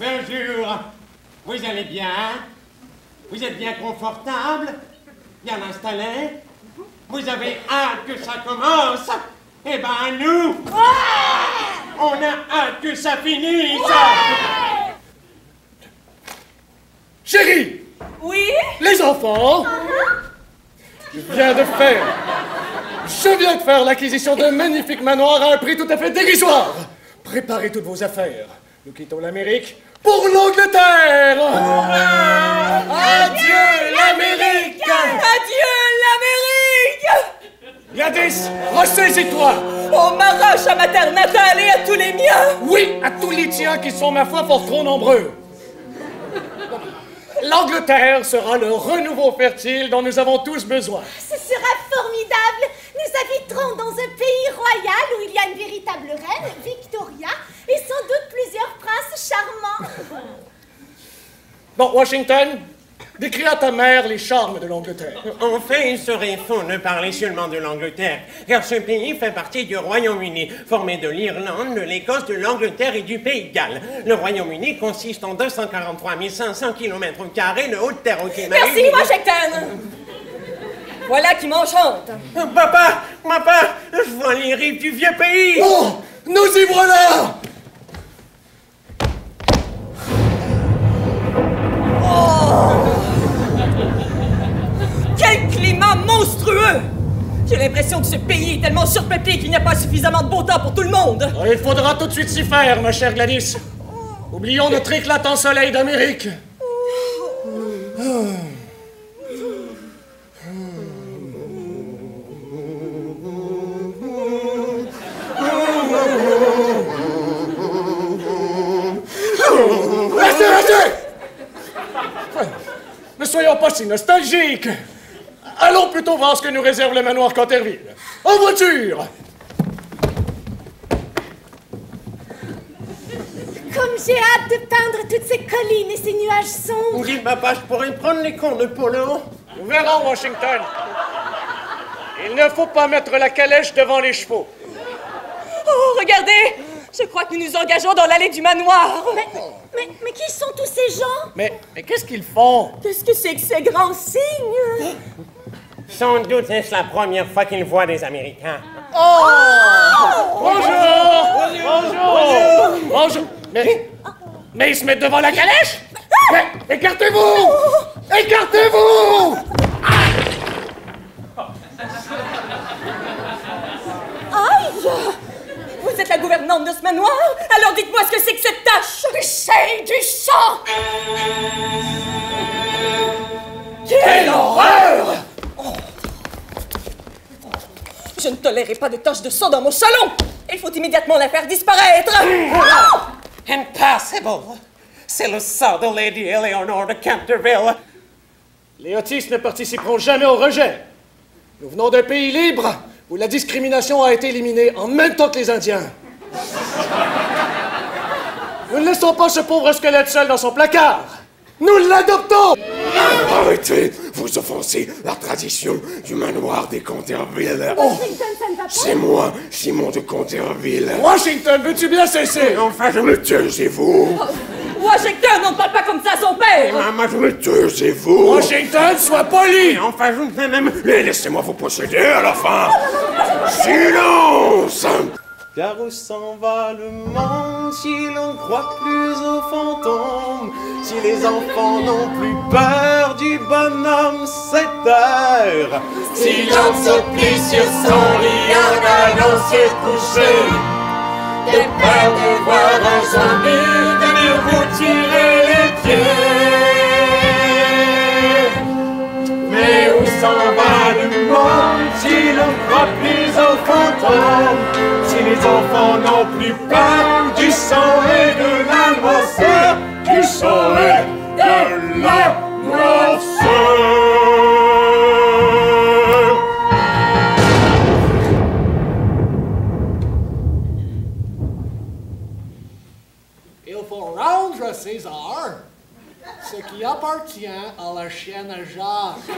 Bonjour. Vous allez bien? Vous êtes bien confortable? Bien installé? Vous avez hâte que ça commence? Eh ben nous, on a hâte que ça finisse. Chérie! Oui? Les enfants! Je viens de faire l'acquisition d'un magnifique manoir à un prix tout à fait dérisoire. Préparez toutes vos affaires. Nous quittons l'Amérique pour l'Angleterre! Adieu l'Amérique! Adieu l'Amérique! Gladys, ressaisis-toi! On m'arrache à ma terre natale et à tous les miens! Oui, à tous les tiens qui sont, ma foi, fort trop nombreux. L'Angleterre sera le renouveau fertile dont nous avons tous besoin. Ce sera formidable. Nous habiterons dans un pays royal où il y a une véritable reine, Victoria, et sans doute plusieurs princes charmants. Bon, Washington, décris à ta mère les charmes de l'Angleterre. En fait, il serait faux de parler seulement de l'Angleterre, car ce pays fait partie du Royaume-Uni, formé de l'Irlande, de l'Écosse, de l'Angleterre et du Pays de Galles. Le Royaume-Uni consiste en 243 500 km² de haute terre au climat. Merci, Washington! Voilà qui m'enchante. Papa, je vois les rives du vieux pays. Oh, nous y voilà! Quel climat monstrueux! J'ai l'impression que ce pays est tellement surpeuplé qu'il n'y a pas suffisamment de beau temps pour tout le monde. Il faudra tout de suite s'y faire, ma chère Gladys. Oublions notre éclatant soleil d'Amérique. Restez! Ne soyons pas si nostalgiques. Allons plutôt voir ce que nous réserve le manoir Canterville. En voiture! Comme j'ai hâte de peindre toutes ces collines et ces nuages sombres. Dis, papa, je pourrais prendre les cours de polo. Nous verrons, Washington. Il ne faut pas mettre la calèche devant les chevaux. Oh, regardez! Je crois que nous nous engageons dans l'allée du manoir. Mais qui sont tous ces gens? Mais qu'est-ce qu'ils font? Qu'est-ce que c'est que ces grands signes? Sans doute est-ce la première fois qu'ils voient des Américains. Oh! Bonjour! Mais ils se mettent devant la calèche? Mais écartez-vous! Écartez-vous! Aïe! Vous êtes la gouvernante de ce manoir? Alors dites-moi ce que c'est que cette tache! C'est du sang! Quelle horreur! Je ne tolérerai pas de taches de sang dans mon salon! Il faut immédiatement la faire disparaître! Impossible! C'est le sang de Lady Eleanor de Canterville. Les Otis ne participeront jamais au rejet. Nous venons d'un pays libre où la discrimination a été éliminée en même temps que les Indiens. Nous ne laissons pas ce pauvre squelette seul dans son placard. Nous l'adoptons! Arrêtez, vous offensez la tradition du manoir des Canterville. Washington, ça ne va pas. C'est moi, Simon de Canterville. Washington, veux-tu bien cesser? Enfin, Me taisez-vous. Washington, on ne parle pas comme ça à son père! Me taisez-vous. Washington, sois poli! Enfin, je ne fais même... Mais laissez-moi vous posséder à la fin. Silence. Car où s'en va le monde si l'on croit plus aux fantômes? Si les enfants n'ont plus peur du bonhomme 7 heures? Si l'homme se plie sur son lit en allant se coucher, de peur de voir un zombie venir vous tirer les pieds. Mais où s'en va le monde si l'on croit plus aux fantômes? Si les enfants n'ont plus peur du sang et de la noirceur, du sang et de la noirceur. Il faut rendre à César ce qui appartient à la chienne Jacques.